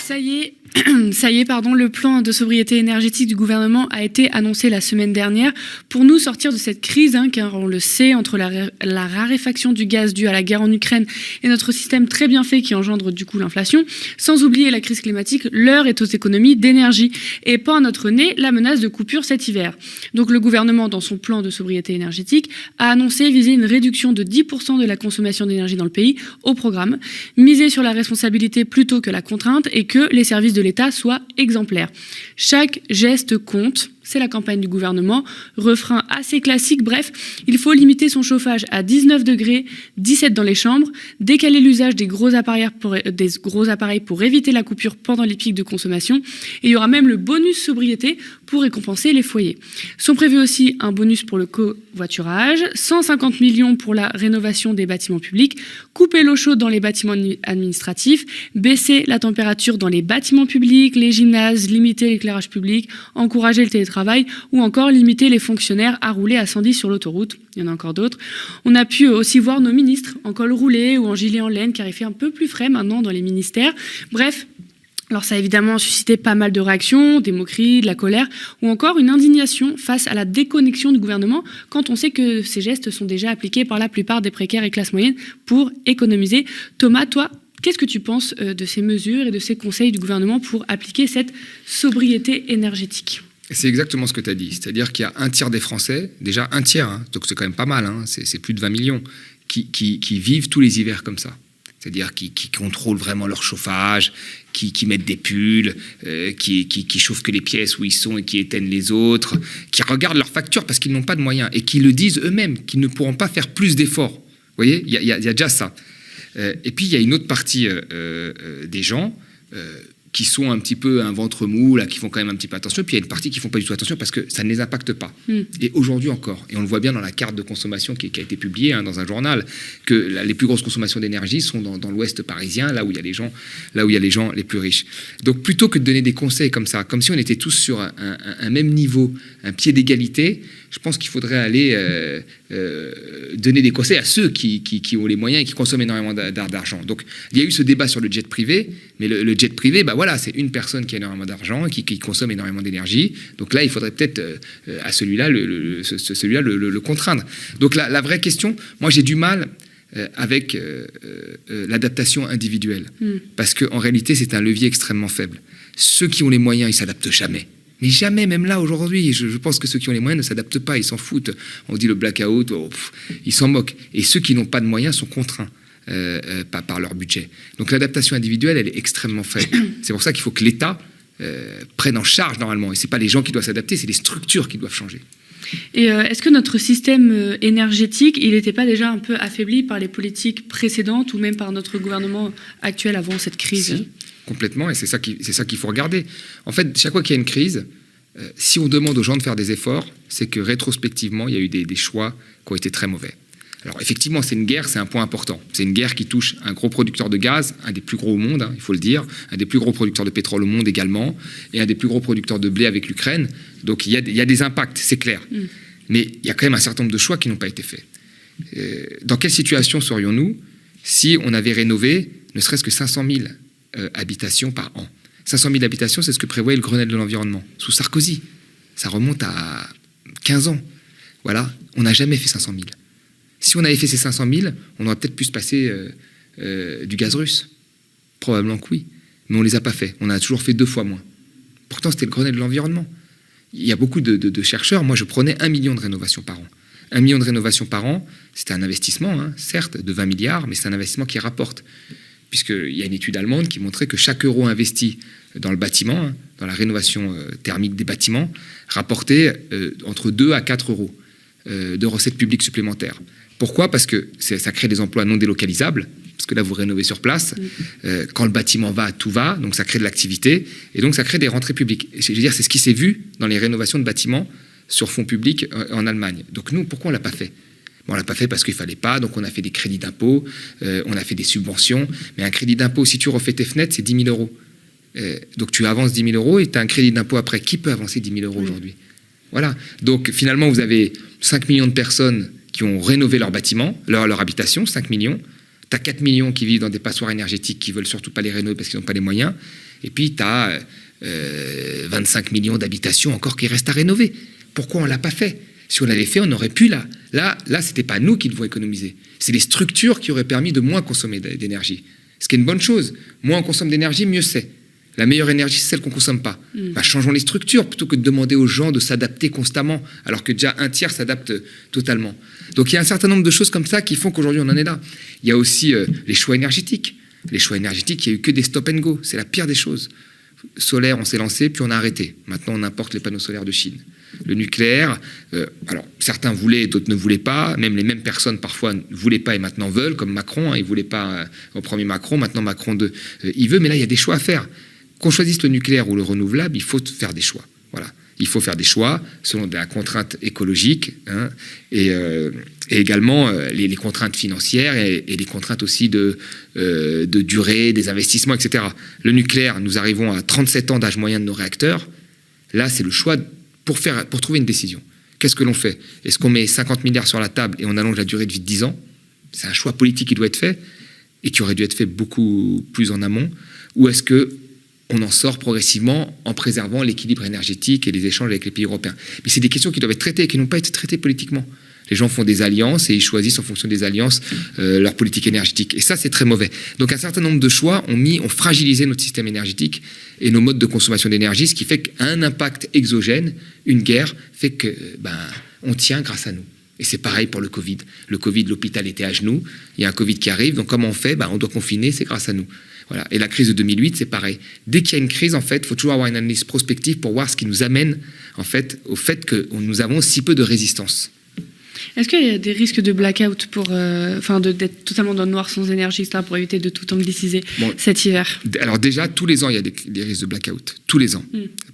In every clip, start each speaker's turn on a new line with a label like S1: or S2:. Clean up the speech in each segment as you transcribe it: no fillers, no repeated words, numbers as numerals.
S1: Ça y est, le plan de sobriété énergétique du gouvernement a été annoncé la semaine dernière pour nous sortir de cette crise, car on le sait, entre la raréfaction du gaz due à la guerre en Ukraine et notre système très bien fait qui engendre du coup l'inflation, sans oublier la crise climatique, l'heure est aux économies d'énergie et pas à notre nez la menace de coupure cet hiver. Donc le gouvernement, dans son plan de sobriété énergétique, a annoncé viser une réduction de 10% de la consommation d'énergie dans le pays au programme, miser sur la responsabilité plutôt que la contrainte et que les services de l'État soient exemplaires. Chaque geste compte, c'est la campagne du gouvernement, refrain assez classique, bref, il faut limiter son chauffage à 19 degrés, 17 dans les chambres, décaler l'usage des gros appareils pour éviter la coupure pendant les pics de consommation, et il y aura même le bonus sobriété pour récompenser les foyers. Sont prévus aussi un bonus pour le covoiturage, 150 millions pour la rénovation des bâtiments publics, couper l'eau chaude dans les bâtiments administratifs, baisser la température dans les bâtiments publics, les gymnases, limiter l'éclairage public, encourager le télétravail, ou encore limiter les fonctionnaires à rouler à 110 sur l'autoroute. Il y en a encore d'autres. On a pu aussi voir nos ministres en col roulé ou en gilet en laine, car il fait un peu plus frais maintenant dans les ministères. Bref, alors ça a évidemment suscité pas mal de réactions, des moqueries, de la colère, ou encore une indignation face à la déconnexion du gouvernement quand on sait que ces gestes sont déjà appliqués par la plupart des précaires et classes moyennes pour économiser. Thomas, toi, qu'est-ce que tu penses de ces mesures et de ces conseils du gouvernement pour appliquer cette sobriété énergétique ?
S2: C'est exactement ce que tu as dit. C'est-à-dire qu'il y a un tiers des Français, déjà un tiers, donc c'est quand même pas mal, c'est plus de 20 millions, qui vivent tous les hivers comme ça. C'est-à-dire qui contrôlent vraiment leur chauffage, qui mettent des pulls, qui chauffent que les pièces où ils sont et qui éteignent les autres, qui regardent leurs factures parce qu'ils n'ont pas de moyens et qui le disent eux-mêmes, qu'ils ne pourront pas faire plus d'efforts. Vous voyez, il y a déjà ça. Et puis il y a une autre partie des gens qui sont un petit peu un ventre mou, là, qui font quand même un petit peu attention, puis il y a une partie qui ne font pas du tout attention parce que ça ne les impacte pas. Et aujourd'hui encore, et on le voit bien dans la carte de consommation qui a été publiée dans un journal, que les plus grosses consommations d'énergie sont dans l'ouest parisien, là où il y a les gens les plus riches. Donc plutôt que de donner des conseils comme ça, comme si on était tous sur un même niveau, un pied d'égalité, je pense qu'il faudrait aller donner des conseils à ceux qui ont les moyens et qui consomment énormément d'argent. Donc il y a eu ce débat sur le jet privé, mais le jet privé, voilà, c'est une personne qui a énormément d'argent, qui consomme énormément d'énergie. Donc là, il faudrait peut-être à celui-là le contraindre. Donc la vraie question, moi j'ai du mal avec l'adaptation individuelle. Parce qu'en réalité, c'est un levier extrêmement faible. Ceux qui ont les moyens, ils ne s'adaptent jamais. Mais jamais, même là, aujourd'hui, je pense que ceux qui ont les moyens ne s'adaptent pas, ils s'en foutent. On dit le blackout, ils s'en moquent. Et ceux qui n'ont pas de moyens sont contraints. Par leur budget. Donc l'adaptation individuelle, elle est extrêmement faible. C'est pour ça qu'il faut que l'État prenne en charge normalement. Et ce n'est pas les gens qui doivent s'adapter, c'est les structures qui doivent changer.
S1: Et est-ce que notre système énergétique, il n'était pas déjà un peu affaibli par les politiques précédentes ou même par notre gouvernement actuel avant cette crise ?
S2: Si, complètement, et c'est ça qu'il faut regarder. En fait, chaque fois qu'il y a une crise, si on demande aux gens de faire des efforts, c'est que rétrospectivement, il y a eu des choix qui ont été très mauvais. Alors effectivement, c'est une guerre, c'est un point important. C'est une guerre qui touche un gros producteur de gaz, un des plus gros au monde, il faut le dire, un des plus gros producteurs de pétrole au monde également, et un des plus gros producteurs de blé avec l'Ukraine. Donc il y a des impacts, c'est clair. Mais il y a quand même un certain nombre de choix qui n'ont pas été faits. Dans quelle situation serions-nous si on avait rénové ne serait-ce que 500 000 habitations par an ? 500 000 habitations, c'est ce que prévoyait le Grenelle de l'environnement, sous Sarkozy. Ça remonte à 15 ans. Voilà, on n'a jamais fait 500 000. Si on avait fait ces 500 000, on aurait peut-être pu se passer du gaz russe. Probablement que oui. Mais on ne les a pas fait. On a toujours fait 2 fois moins. Pourtant, c'était le Grenelle de l'environnement. Il y a beaucoup de chercheurs. Moi, je prenais 1 million de rénovations par an. 1 million de rénovations par an, c'était un investissement, certes, de 20 milliards, mais c'est un investissement qui rapporte. Puisqu'il y a une étude allemande qui montrait que chaque euro investi dans le bâtiment, dans la rénovation thermique des bâtiments, rapportait entre 2 à 4 euros de recettes publiques supplémentaires. Pourquoi ? Parce que ça crée des emplois non délocalisables, parce que là, vous rénovez sur place. Quand le bâtiment va, tout va, donc ça crée de l'activité, et donc ça crée des rentrées publiques. Et je veux dire, c'est ce qui s'est vu dans les rénovations de bâtiments sur fonds publics en Allemagne. Donc nous, pourquoi on ne l'a pas fait ? Bon, on ne l'a pas fait parce qu'il ne fallait pas, donc on a fait des crédits d'impôt, on a fait des subventions, mais un crédit d'impôt, si tu refais tes fenêtres, c'est 10 000 euros. Donc tu avances 10 000 euros et tu as un crédit d'impôt après. Qui peut avancer 10 000 euros aujourd'hui ? Voilà. Donc finalement, vous avez 5 millions de personnes qui ont rénové leur bâtiment, leur habitation, 5 millions. Tu as 4 millions qui vivent dans des passoires énergétiques qui ne veulent surtout pas les rénover parce qu'ils n'ont pas les moyens. Et puis, tu as 25 millions d'habitations encore qui restent à rénover. Pourquoi on ne l'a pas fait ? Si on l'avait fait, on aurait pu là. Là, ce n'était pas nous qui devons économiser. C'est les structures qui auraient permis de moins consommer d'énergie. Ce qui est une bonne chose. Moins on consomme d'énergie, mieux c'est. La meilleure énergie, c'est celle qu'on ne consomme pas. Changeons les structures plutôt que de demander aux gens de s'adapter constamment, alors que déjà un tiers s'adapte totalement. Donc il y a un certain nombre de choses comme ça qui font qu'aujourd'hui on en est là. Il y a aussi les choix énergétiques. Les choix énergétiques, il n'y a eu que des stop and go. C'est la pire des choses. Solaire, on s'est lancé, puis on a arrêté. Maintenant, on importe les panneaux solaires de Chine. Le nucléaire, alors certains voulaient, d'autres ne voulaient pas. Même les mêmes personnes parfois ne voulaient pas et maintenant veulent, comme Macron. Il ne voulait pas au premier Macron, maintenant Macron il veut. Mais là, il y a des choix à faire. Qu'on choisisse le nucléaire ou le renouvelable, il faut faire des choix. Voilà. Il faut faire des choix selon la contrainte écologique et également les contraintes financières et les contraintes aussi de durée, des investissements, etc. Le nucléaire, nous arrivons à 37 ans d'âge moyen de nos réacteurs. Là, c'est le choix pour trouver une décision. Qu'est-ce que l'on fait ? Est-ce qu'on met 50 milliards sur la table et on allonge la durée de vie de 10 ans ? C'est un choix politique qui doit être fait et qui aurait dû être fait beaucoup plus en amont. Ou est-ce qu'on en sort progressivement en préservant l'équilibre énergétique et les échanges avec les pays européens ? Mais c'est des questions qui doivent être traitées et qui n'ont pas été traitées politiquement. Les gens font des alliances et ils choisissent en fonction des alliances leur politique énergétique. Et ça, c'est très mauvais. Donc un certain nombre de choix ont fragilisé notre système énergétique et nos modes de consommation d'énergie, ce qui fait qu'un impact exogène, une guerre, fait que on tient grâce à nous. Et c'est pareil pour le Covid. Le Covid, l'hôpital était à genoux. Il y a un Covid qui arrive. Donc comment on fait ? On doit confiner, c'est grâce à nous. Voilà. Et la crise de 2008, c'est pareil. Dès qu'il y a une crise, en fait, il faut toujours avoir une analyse prospective pour voir ce qui nous amène en fait, au fait que nous avons si peu de résistance.
S1: Est-ce qu'il y a des risques de blackout d'être totalement dans le noir sans énergie, etc., pour éviter de tout angliciser cet hiver ?
S2: Alors déjà, tous les ans, il y a des risques de blackout. Tous les ans.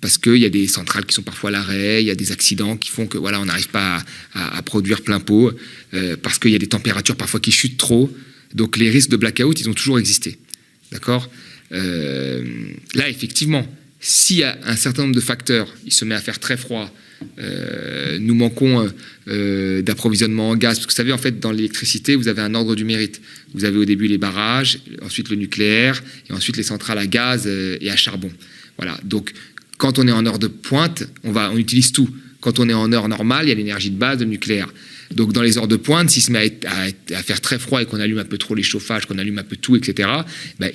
S2: Parce qu'il y a des centrales qui sont parfois à l'arrêt, il y a des accidents qui font que on n'arrive pas à produire plein pot, parce qu'il y a des températures parfois qui chutent trop. Donc les risques de blackout, ils ont toujours existé. D'accord ? Là, effectivement, s'il y a un certain nombre de facteurs, il se met à faire très froid, nous manquons d'approvisionnement en gaz, parce que vous savez, en fait, dans l'électricité, vous avez un ordre du mérite. Vous avez au début les barrages, ensuite le nucléaire, et ensuite les centrales à gaz et à charbon. Voilà. Donc, quand on est en heure de pointe, on utilise tout. Quand on est en heure normale, il y a l'énergie de base, le nucléaire. Donc, dans les heures de pointe, s'il se met à faire très froid et qu'on allume un peu trop les chauffages, qu'on allume un peu tout, etc.,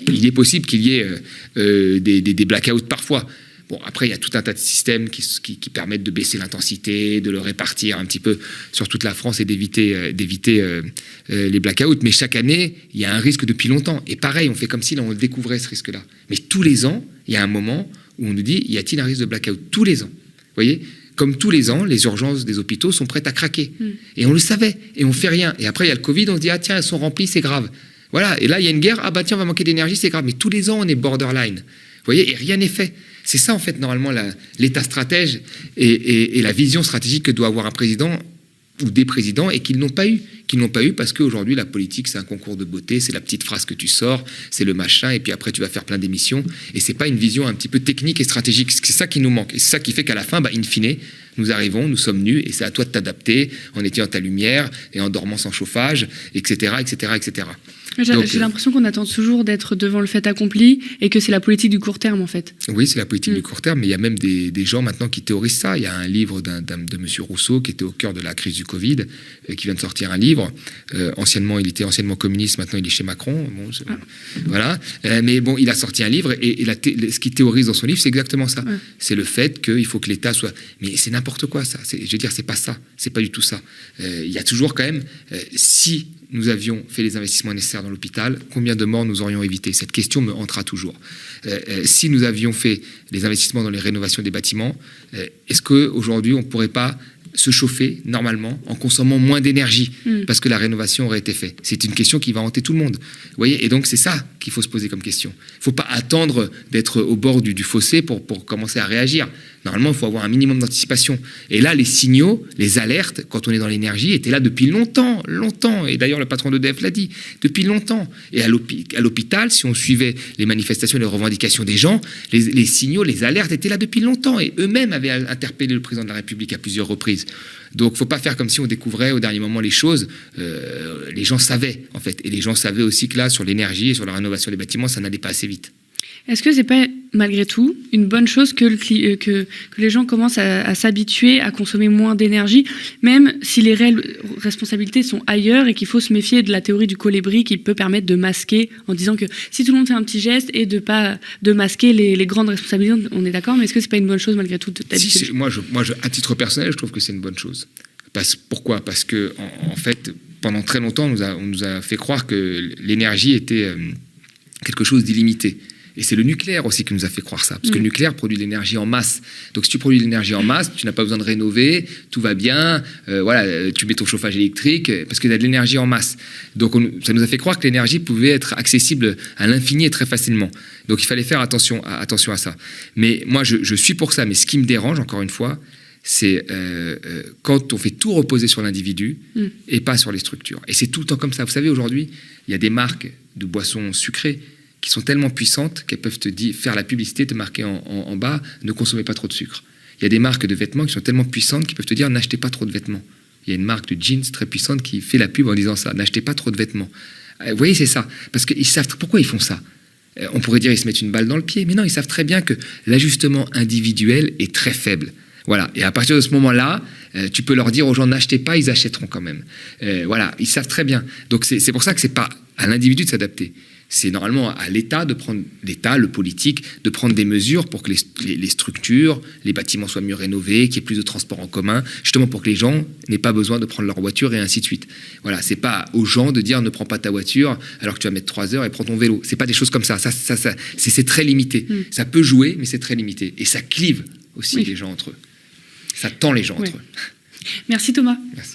S2: il est possible qu'il y ait des blackouts parfois. Bon, après, il y a tout un tas de systèmes qui permettent de baisser l'intensité, de le répartir un petit peu sur toute la France et d'éviter les blackouts. Mais chaque année, il y a un risque depuis longtemps. Et pareil, on fait comme si on découvrait ce risque-là. Mais tous les ans, il y a un moment où on nous dit, y a-t-il un risque de blackout ? Tous les ans. Vous voyez ? Comme tous les ans, les urgences des hôpitaux sont prêtes à craquer. Et on le savait, et on fait rien. Et après, il y a le Covid, on se dit, ah tiens, elles sont remplies, c'est grave. Voilà, et là, il y a une guerre, ah bah tiens, on va manquer d'énergie, c'est grave. Mais tous les ans, on est borderline. Vous voyez, et rien n'est fait. C'est ça, en fait, normalement, l'état stratège et la vision stratégique que doit avoir un président ou des présidents et qu'ils n'ont pas eu. Qu'ils n'ont pas eu parce qu'aujourd'hui, la politique, c'est un concours de beauté, c'est la petite phrase que tu sors, c'est le machin, et puis après, tu vas faire plein d'émissions. Et c'est pas une vision un petit peu technique et stratégique. C'est ça qui nous manque. Et c'est ça qui fait qu'à la fin, in fine, nous arrivons, nous sommes nus, et c'est à toi de t'adapter en éteignant ta lumière et en dormant sans chauffage, etc., etc., etc.
S1: J'ai l'impression qu'on attend toujours d'être devant le fait accompli et que c'est la politique du court terme, en fait.
S2: Oui, c'est la politique du court terme, mais il y a même des gens maintenant qui théorisent ça. Il y a un livre de M. Rousseau qui était au cœur de la crise du Covid, qui vient de sortir un livre. Il était anciennement communiste, maintenant il est chez Macron. Voilà. Mais bon, il a sorti un livre et ce qu'il théorise dans son livre, c'est exactement ça. Ouais. C'est le fait qu'il faut que l'État soit... Mais c'est n'importe quoi, ça. Je veux dire, c'est pas ça. C'est pas du tout ça. Il y a toujours quand même... si nous avions fait les investissements nécessaires dans l'hôpital, combien de morts nous aurions évité ? Cette question me hantera toujours. Si nous avions fait les investissements dans les rénovations des bâtiments, est-ce qu'aujourd'hui, on ne pourrait pas se chauffer normalement en consommant moins d'énergie parce que la rénovation aurait été faite ? C'est une question qui va hanter tout le monde. Vous voyez ? Et donc, c'est ça qu'il faut se poser comme question. Il ne faut pas attendre d'être au bord du fossé pour commencer à réagir. Normalement, il faut avoir un minimum d'anticipation. Et là, les signaux, les alertes, quand on est dans l'énergie, étaient là depuis longtemps, longtemps. Et d'ailleurs, le patron d'EDF l'a dit, depuis longtemps. Et à l'hôpital, si on suivait les manifestations et les revendications des gens, les signaux, les alertes étaient là depuis longtemps. Et eux-mêmes avaient interpellé le président de la République à plusieurs reprises. Donc, il ne faut pas faire comme si on découvrait au dernier moment les choses. Les gens savaient, en fait. Et les gens savaient aussi que là, sur l'énergie et sur la rénovation des bâtiments, ça n'allait pas assez vite.
S1: Est-ce que c'est pas, malgré tout, une bonne chose que les gens commencent à s'habituer à consommer moins d'énergie, même si les réelles responsabilités sont ailleurs et qu'il faut se méfier de la théorie du colibri qui peut permettre de masquer, en disant que si tout le monde fait un petit geste et de masquer les grandes responsabilités, on est d'accord, mais est-ce que c'est pas une bonne chose malgré tout
S2: si, moi, à titre personnel, je trouve que c'est une bonne chose. Pourquoi ? Parce que, en fait, pendant très longtemps, on nous a fait croire que l'énergie était quelque chose d'illimité. Et c'est le nucléaire aussi qui nous a fait croire ça. Parce que le nucléaire produit de l'énergie en masse. Donc si tu produis de l'énergie en masse, tu n'as pas besoin de rénover, tout va bien, voilà, tu mets ton chauffage électrique, parce qu'il y a de l'énergie en masse. Donc ça nous a fait croire que l'énergie pouvait être accessible à l'infini et très facilement. Donc il fallait faire attention à ça. Mais moi, je suis pour ça. Mais ce qui me dérange, encore une fois, c'est quand on fait tout reposer sur l'individu et pas sur les structures. Et c'est tout le temps comme ça. Vous savez, aujourd'hui, il y a des marques de boissons sucrées qui sont tellement puissantes qu'elles peuvent faire la publicité, te marquer en bas, ne consommez pas trop de sucre. Il y a des marques de vêtements qui sont tellement puissantes qu'ils peuvent te dire, n'achetez pas trop de vêtements. Il y a une marque de jeans très puissante qui fait la pub en disant ça, n'achetez pas trop de vêtements. Vous voyez, c'est ça. Parce qu'ils savent pourquoi ils font ça. On pourrait dire qu'ils se mettent une balle dans le pied, mais non, ils savent très bien que l'ajustement individuel est très faible. Voilà. Et à partir de ce moment-là, tu peux leur dire aux gens, n'achetez pas, ils achèteront quand même. Voilà, ils savent très bien. Donc c'est pour ça que c'est pas à l'individu de s'adapter. C'est normalement à l'État, le politique, de prendre des mesures pour que les structures, les bâtiments soient mieux rénovés, qu'il y ait plus de transports en commun, justement pour que les gens n'aient pas besoin de prendre leur voiture et ainsi de suite. Voilà, c'est pas aux gens de dire ne prends pas ta voiture alors que tu vas mettre 3 heures et prends ton vélo. C'est pas des choses comme ça. C'est très limité. Ça peut jouer, mais c'est très limité. Et ça clive aussi les gens entre eux. Ça tend les gens entre eux.
S1: Merci Thomas.
S2: Merci.